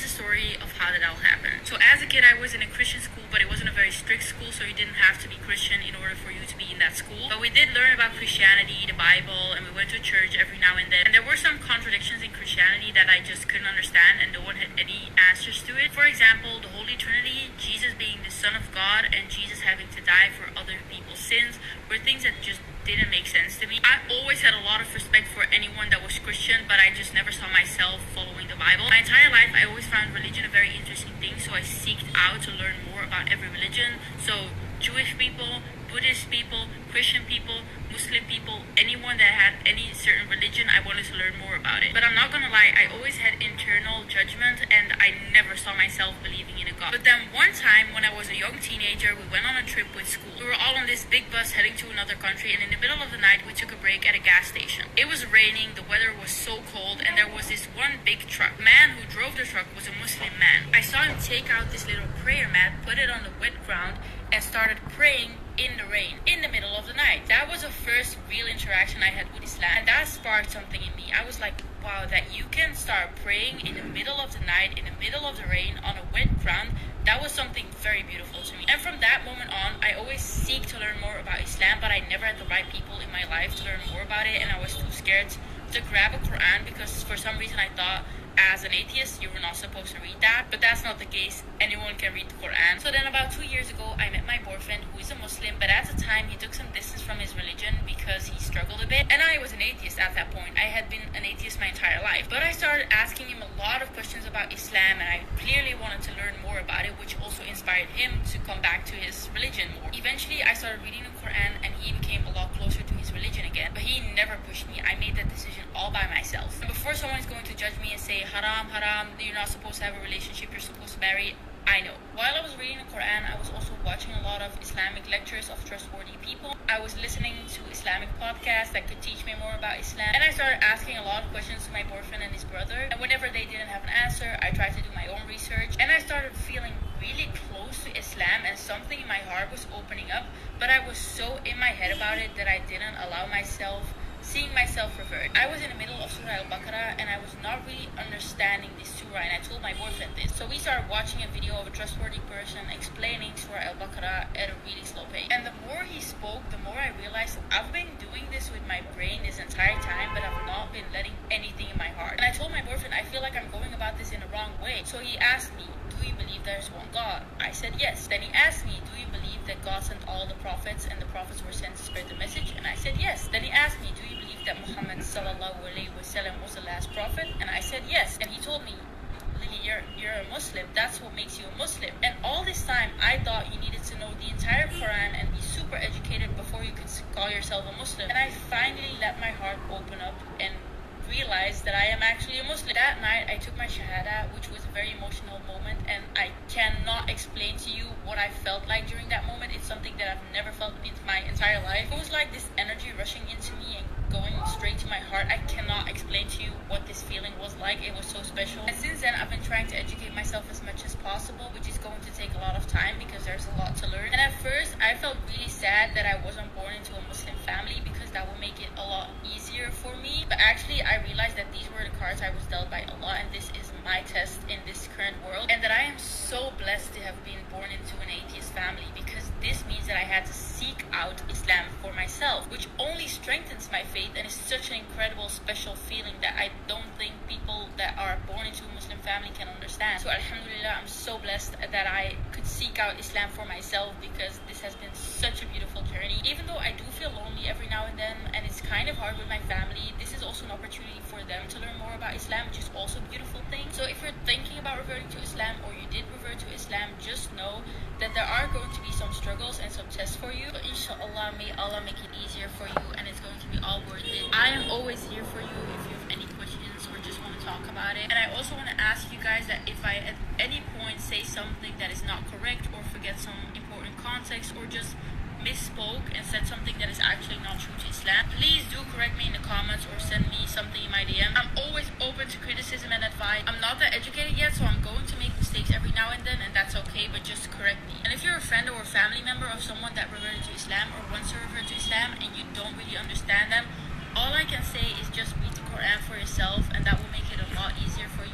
here's the story of how that all happened. So as a kid, I was in a Christian school, but it wasn't a very strict school, so you didn't have to be Christian in order for you to be in that school. But we did learn about Christianity, the Bible, and we went to church every now and then. And there were some contradictions in Christianity that I just couldn't understand, and no one had any answers to it. For example, the Holy Trinity, Jesus being the Son of God, and Jesus having to die for other people's sins, were things that just didn't make sense to me. I always had a lot of respect for anyone that was Christian, but I just never saw myself following the Bible. My entire life, I always found religion a very interesting thing, so I seeked out to learn more about every religion. So Jewish people, Buddhist people, Christian people, Muslim people, anyone that had any certain religion, I wanted to learn more about it. But I'm not gonna lie, I always had internal judgment, and I never saw myself believing in a God. But then one time, when I was a young teenager, we went on a trip with school. We were all on this big bus heading to another country, and in the middle of the night, we took a break at a gas station. It was raining, the weather was so cold, and there was this one big truck. The man who drove the truck was a Muslim man. I saw him take out this little prayer mat, put it on the wet ground, and started praying in the rain, in the middle of the night. That was the first real interaction I had with Islam, and that sparked something in me. I was like, wow, that you can start praying in the middle of the night, in the middle of the rain, on a wet ground. That was something very beautiful to me. And from that moment on, I always seek to learn more about Islam, but I never had the right people in my life to learn more about it, and I was too scared to grab a Quran, because for some reason I thought, as an atheist, you were not supposed to read that. But that's not the case. Anyone can read the Quran. So then about 2 years ago, I met my boyfriend, who is a Muslim, but at the time he took some distance from his religion because he struggled a bit. And I was an atheist at that point. I had been an atheist my entire life. But I started asking him a lot of questions about Islam, and I clearly wanted to learn more about it, which also inspired him to come back to his religion more. Eventually, I started reading the Quran, and he became a lot closer to his religion again. But he never pushed me. I made that decision all by myself. And before someone is going to judge me and say, haram, you're not supposed to have a relationship, you're supposed to marry, I know. While I was reading the Quran, I was also watching a lot of Islamic lectures of trustworthy people. I was listening to Islamic podcasts that could teach me more about Islam. And I started asking a lot of questions to my boyfriend and his brother. And whenever they didn't have an answer, I tried to do my own research. And I started feeling really close to Islam, and something in my heart was opening up. But I was so in my head about it that I didn't allow myself seeing myself revert. I was in the middle of Surah Al-Baqarah, and I was not really understanding this surah, and I told my boyfriend this. So we started watching a video of a trustworthy person explaining Surah Al-Baqarah at a really slow pace. And the more he spoke, the more I realized I've been doing this with my brain this entire time, but I've not been letting anything in my heart. And I told my boyfriend, I feel like I'm going about this in the wrong way. So he asked me, do you believe there's one God? I said yes. Then he asked me, do you believe that God sent all the prophets, and the prophets were sent to spread the message? And I said yes. Then he asked me, do you believe that Muhammad sallallahu alaihi wasallam was the last prophet? And I said yes. And he told me, Lily, you're a Muslim. That's what makes you a Muslim. And all this time, I thought you needed to know the entire Quran and be super educated before you could call yourself a Muslim. And I finally let my heart open up and realized that I am actually a Muslim. That night, I took my Shahada, which was a very emotional moment, and I cannot explain to you what I felt like during that moment. It's something that I've never felt in my entire life. It was like this energy rushing into me and going straight to my heart. I cannot explain to you what this feeling was like. It was so special. And since then, I've been trying to educate myself as much as possible, which is going to take a lot of time because there's a lot to learn. And at first, I felt really sad that I wasn't born into a Muslim family, because that would make it a lot easier for me. But actually, I realized that these were the cards I was dealt by Allah, and this is my test in this current world. And that I am so blessed to have been born into an atheist family, because this means that I had to seek out Islam for myself, which only strengthens my faith and is such an incredible, special feeling that I don't think people that are born into a Muslim family can understand. So alhamdulillah, I'm so blessed that I could seek out Islam for myself, because this has been such a beautiful journey. Even though I do feel lonely every now and then, and it's kind of hard with my family, this is also an opportunity for them to learn more about Islam, which is also a beautiful thing. So if you're thinking about reverting to Islam, or you did revert to Islam, just know that there are going to be some struggles and some tests for you. But inshallah, may Allah make it easier for you, and it's going to be all worth it. I am always here for you if you have any questions or just want to talk about it. And I also want to ask you guys that if I at any point say something that is not correct, or forget some important context, or just misspoke and said something that is actually not true to Islam, please do correct me in the comments or send me something in my DM. I'm always open to criticism and advice. I'm not that educated yet, so I'm going to make mistakes every now and then, and that's okay, but just correct me. And if you're a friend or a family member of someone that reverted to Islam or wants to revert to Islam and you don't really understand them, all I can say is just read the Quran for yourself, and that will make it a lot easier for you.